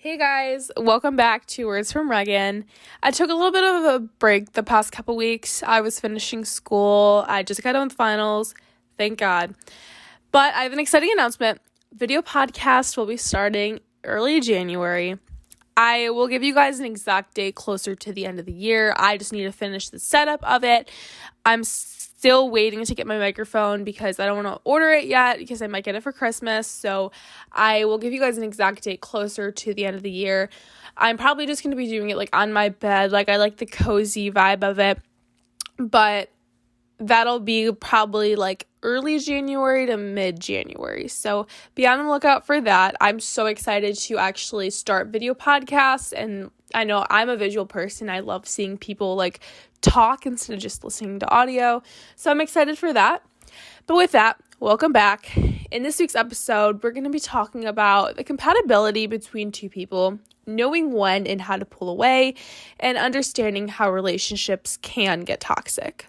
Hey guys, welcome back to Words from Reagan. I took a little bit of a break the past couple weeks. I was finishing school. I just got done with finals, thank God. But I have an exciting announcement. Video podcast will be starting early January. I will give you guys an exact date closer to the end of the year. I just need to finish the setup of it. I'm still waiting to get my microphone because I don't want to order it yet because I might get it for Christmas. So I will give you guys an exact date closer to the end of the year. I'm probably just going to be doing it like on my bed. Like I like the cozy vibe of it. But that'll be probably like early January to mid-January. So be on the lookout for that. I'm so excited to actually start video podcasts. And I know I'm a visual person. I love seeing people like talk instead of just listening to audio. So I'm excited for that. But with that, welcome back. In this week's episode, we're going to be talking about the compatibility between two people, knowing when and how to pull away, and understanding how relationships can get toxic.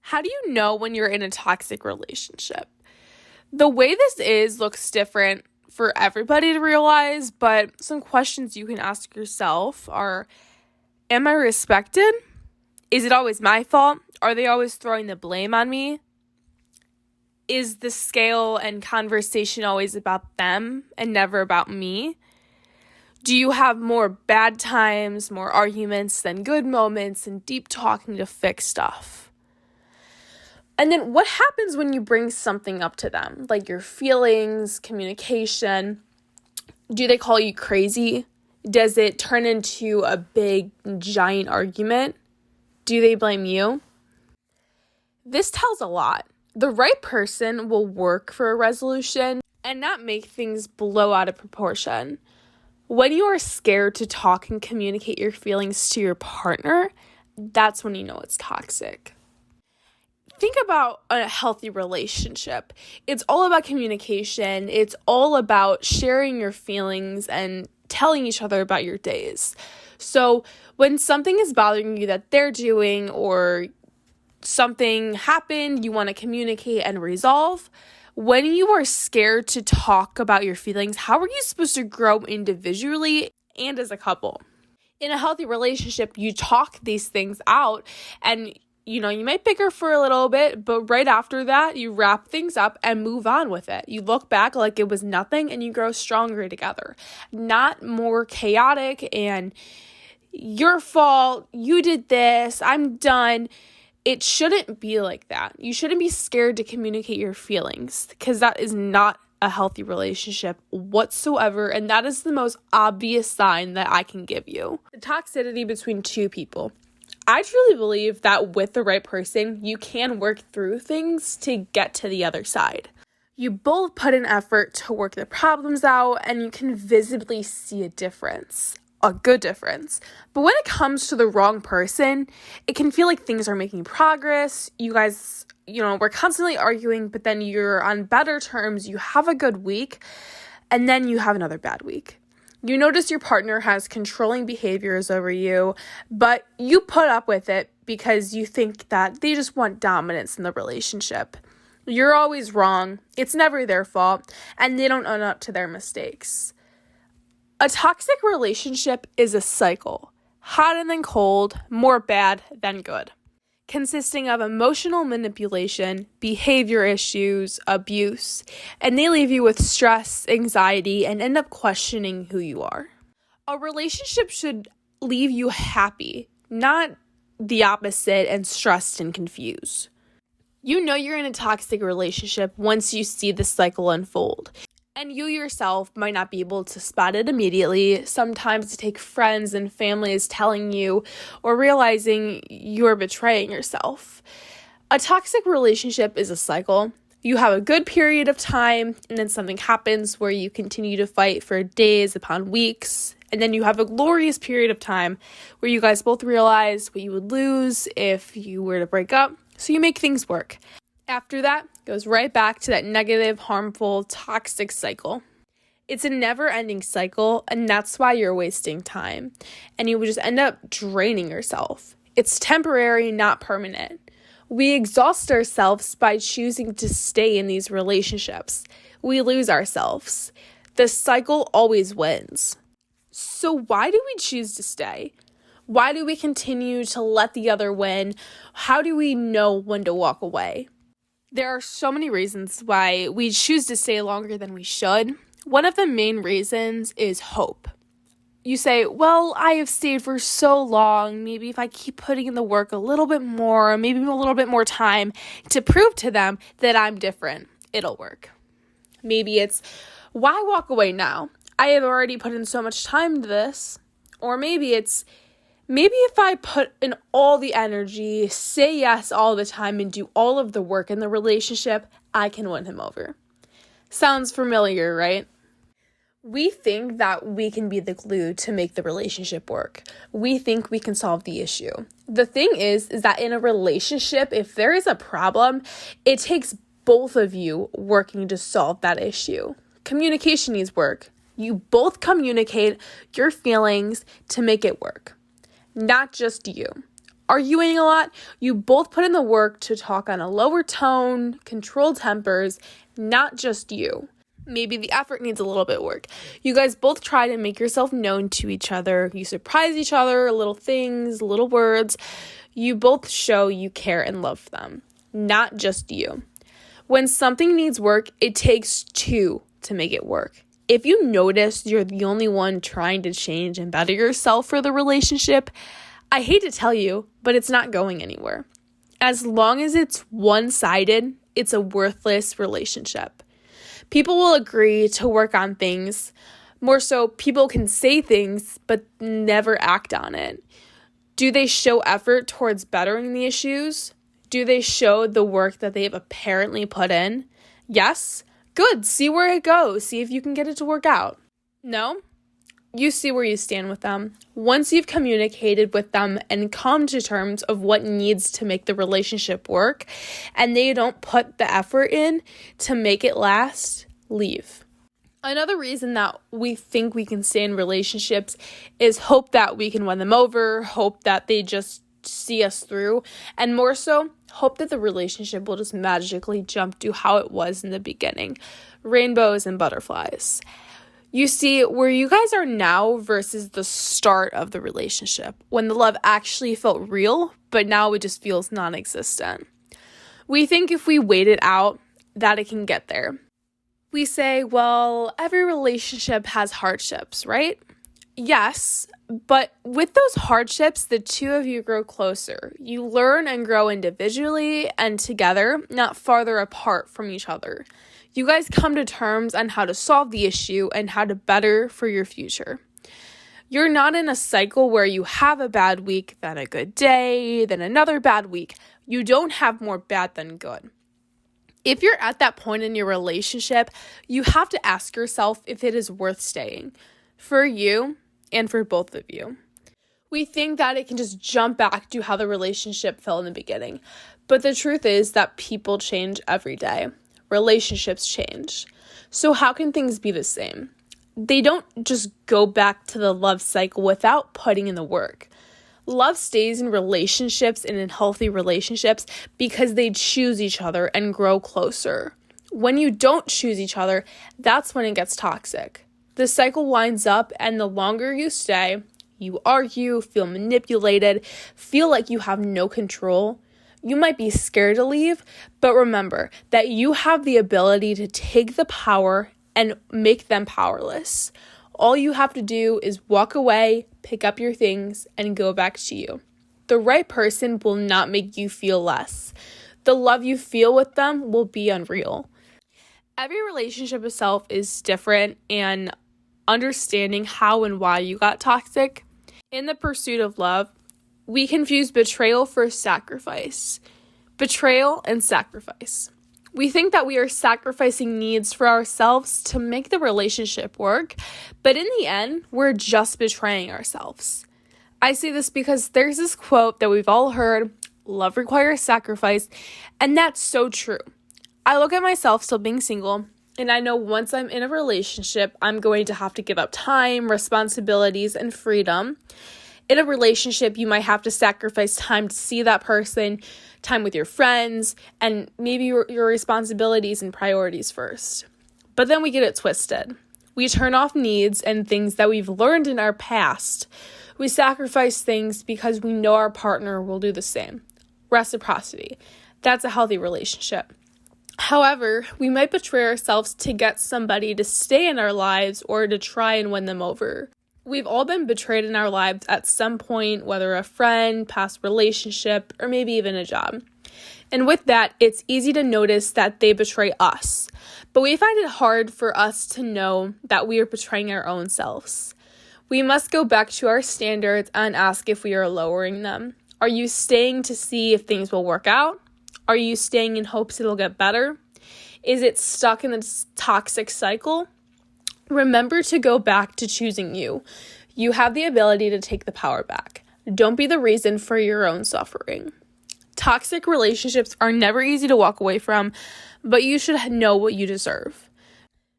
How do you know when you're in a toxic relationship? The way this looks different for everybody to realize, but some questions you can ask yourself are, am I respected? Is it always my fault? Are they always throwing the blame on me? Is the scale and conversation always about them and never about me? Do you have more bad times, more arguments than good moments, and deep talking to fix stuff? And then what happens when you bring something up to them, like your feelings, communication? Do they call you crazy? Does it turn into a big, giant argument? Do they blame you? This tells a lot. The right person will work for a resolution and not make things blow out of proportion. When you are scared to talk and communicate your feelings to your partner, that's when you know it's toxic. Think about a healthy relationship. It's all about communication. It's all about sharing your feelings and telling each other about your days. So when something is bothering you that they're doing or something happened, you want to communicate and resolve, when you are scared to talk about your feelings, how are you supposed to grow individually and as a couple? In a healthy relationship, you talk these things out and you might bicker for a little bit, but right after that, you wrap things up and move on with it. You look back like it was nothing and you grow stronger together. Not more chaotic and your fault, you did this, I'm done. It shouldn't be like that. You shouldn't be scared to communicate your feelings because that is not a healthy relationship whatsoever. And that is the most obvious sign that I can give you. The toxicity between two people. I truly believe that with the right person, you can work through things to get to the other side. You both put in effort to work the problems out, and you can visibly see a difference, a good difference. But when it comes to the wrong person, it can feel like things are making progress. You guys, we're constantly arguing, but then you're on better terms. You have a good week, and then you have another bad week. You notice your partner has controlling behaviors over you, but you put up with it because you think that they just want dominance in the relationship. You're always wrong. It's never their fault, and they don't own up to their mistakes. A toxic relationship is a cycle, hot and then cold, more bad than good, consisting of emotional manipulation, behavior issues, abuse, and they leave you with stress, anxiety, and end up questioning who you are. A relationship should leave you happy, not the opposite and stressed and confused. You know you're in a toxic relationship once you see the cycle unfold. And you yourself might not be able to spot it immediately. Sometimes it takes friends and families telling you or realizing you're betraying yourself. A toxic relationship is a cycle. You have a good period of time, and then something happens where you continue to fight for days upon weeks. And then you have a glorious period of time where you guys both realize what you would lose if you were to break up. So you make things work. After that, goes right back to that negative, harmful, toxic cycle. It's a never-ending cycle, and that's why you're wasting time. And you will just end up draining yourself. It's temporary, not permanent. We exhaust ourselves by choosing to stay in these relationships. We lose ourselves. The cycle always wins. So why do we choose to stay? Why do we continue to let the other win? How do we know when to walk away? There are so many reasons why we choose to stay longer than we should. One of the main reasons is hope. You say, well, I have stayed for so long. Maybe if I keep putting in the work a little bit more, maybe a little bit more time to prove to them that I'm different, it'll work. Maybe it's, why walk away now? I have already put in so much time to this. Or maybe it's, maybe if I put in all the energy, say yes all the time, and do all of the work in the relationship, I can win him over. Sounds familiar, right? We think that we can be the glue to make the relationship work. We think we can solve the issue. The thing is that in a relationship, if there is a problem, it takes both of you working to solve that issue. Communication needs work. You both communicate your feelings to make it work, not just you. Arguing a lot, you both put in the work to talk on a lower tone, control tempers, not just you. Maybe the effort needs a little bit of work. You guys both try to make yourself known to each other. You surprise each other, little things, little words. You both show you care and love them, not just you. When something needs work, it takes two to make it work. If you notice you're the only one trying to change and better yourself for the relationship, I hate to tell you, but it's not going anywhere. As long as it's one-sided, it's a worthless relationship. People will agree to work on things. More so, people can say things, but never act on it. Do they show effort towards bettering the issues? Do they show the work that they have apparently put in? Yes? Good. See where it goes. See if you can get it to work out. No? You see where you stand with them. Once you've communicated with them and come to terms of what needs to make the relationship work, and they don't put the effort in to make it last, leave. Another reason that we think we can stay in relationships is hope that we can win them over, hope that they just see us through, and more so, hope that the relationship will just magically jump to how it was in the beginning. Rainbows and butterflies. You see, where you guys are now versus the start of the relationship, when the love actually felt real, but now it just feels non-existent. We think if we wait it out, that it can get there. We say, well, every relationship has hardships, right? Yes, but with those hardships, the two of you grow closer. You learn and grow individually and together, not farther apart from each other. You guys come to terms on how to solve the issue and how to better for your future. You're not in a cycle where you have a bad week, then a good day, then another bad week. You don't have more bad than good. If you're at that point in your relationship, you have to ask yourself if it is worth staying for you and for both of you. We think that it can just jump back to how the relationship felt in the beginning, but the truth is that people change every day. Relationships change. So how can things be the same? They don't just go back to the love cycle without putting in the work. Love stays in relationships and in healthy relationships because they choose each other and grow closer. When you don't choose each other, that's when it gets toxic. The cycle winds up, and the longer you stay, you argue, feel manipulated, feel like you have no control. You might be scared to leave, but remember that you have the ability to take the power and make them powerless. All you have to do is walk away, pick up your things, and go back to you. The right person will not make you feel less. The love you feel with them will be unreal. Every relationship itself is different, and understanding how and why you got toxic. In the pursuit of love, we confuse betrayal for sacrifice. Betrayal and sacrifice. We think that we are sacrificing needs for ourselves to make the relationship work, but in the end, we're just betraying ourselves. I say this because there's this quote that we've all heard, love requires sacrifice, and that's so true. I look at myself still being single, and I know once I'm in a relationship, I'm going to have to give up time, responsibilities, and freedom. In a relationship, you might have to sacrifice time to see that person, time with your friends, and maybe your responsibilities and priorities first. But then we get it twisted. We turn off needs and things that we've learned in our past. We sacrifice things because we know our partner will do the same. Reciprocity. That's a healthy relationship. However, we might betray ourselves to get somebody to stay in our lives or to try and win them over. We've all been betrayed in our lives at some point, whether a friend, past relationship, or maybe even a job. And with that, it's easy to notice that they betray us. But we find it hard for us to know that we are betraying our own selves. We must go back to our standards and ask if we are lowering them. Are you staying to see if things will work out? Are you staying in hopes it'll get better? Is it stuck in this toxic cycle? Remember to go back to choosing you. You have the ability to take the power back. Don't be the reason for your own suffering. Toxic relationships are never easy to walk away from, but you should know what you deserve.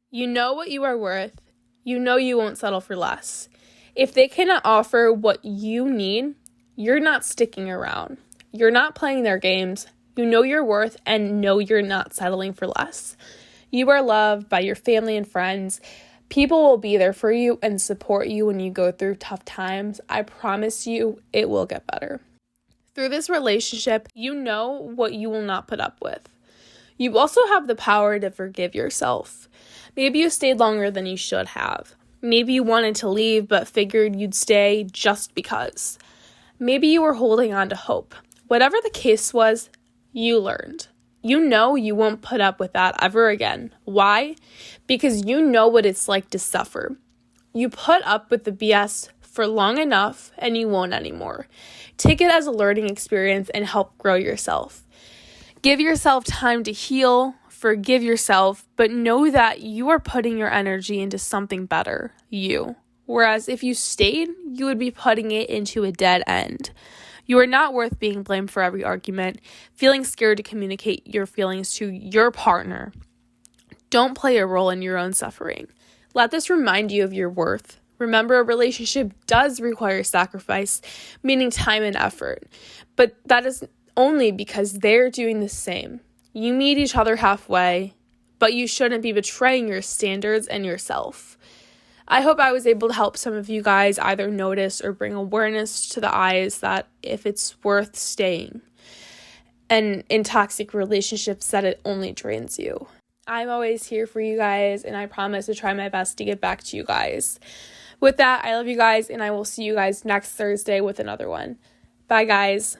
You know what you are worth. You know you won't settle for less. If they cannot offer what you need, you're not sticking around. You're not playing their games. You know your worth and know you're not settling for less. You are loved by your family and friends. People will be there for you and support you when you go through tough times. I promise you, it will get better. Through this relationship, you know what you will not put up with. You also have the power to forgive yourself. Maybe you stayed longer than you should have. Maybe you wanted to leave but figured you'd stay just because. Maybe you were holding on to hope. Whatever the case was, you learned. You know you won't put up with that ever again. Why? Because you know what it's like to suffer. You put up with the BS for long enough and you won't anymore. Take it as a learning experience and help grow yourself. Give yourself time to heal, forgive yourself, but know that you are putting your energy into something better, you. Whereas if you stayed, you would be putting it into a dead end. You are not worth being blamed for every argument, feeling scared to communicate your feelings to your partner. Don't play a role in your own suffering. Let this remind you of your worth. Remember, a relationship does require sacrifice, meaning time and effort. But that is only because they're doing the same. You meet each other halfway, but you shouldn't be betraying your standards and yourself. I hope I was able to help some of you guys either notice or bring awareness to the eyes that if it's worth staying. And in toxic relationships, that it only drains you. I'm always here for you guys, and I promise to try my best to get back to you guys. With that, I love you guys, and I will see you guys next Thursday with another one. Bye, guys.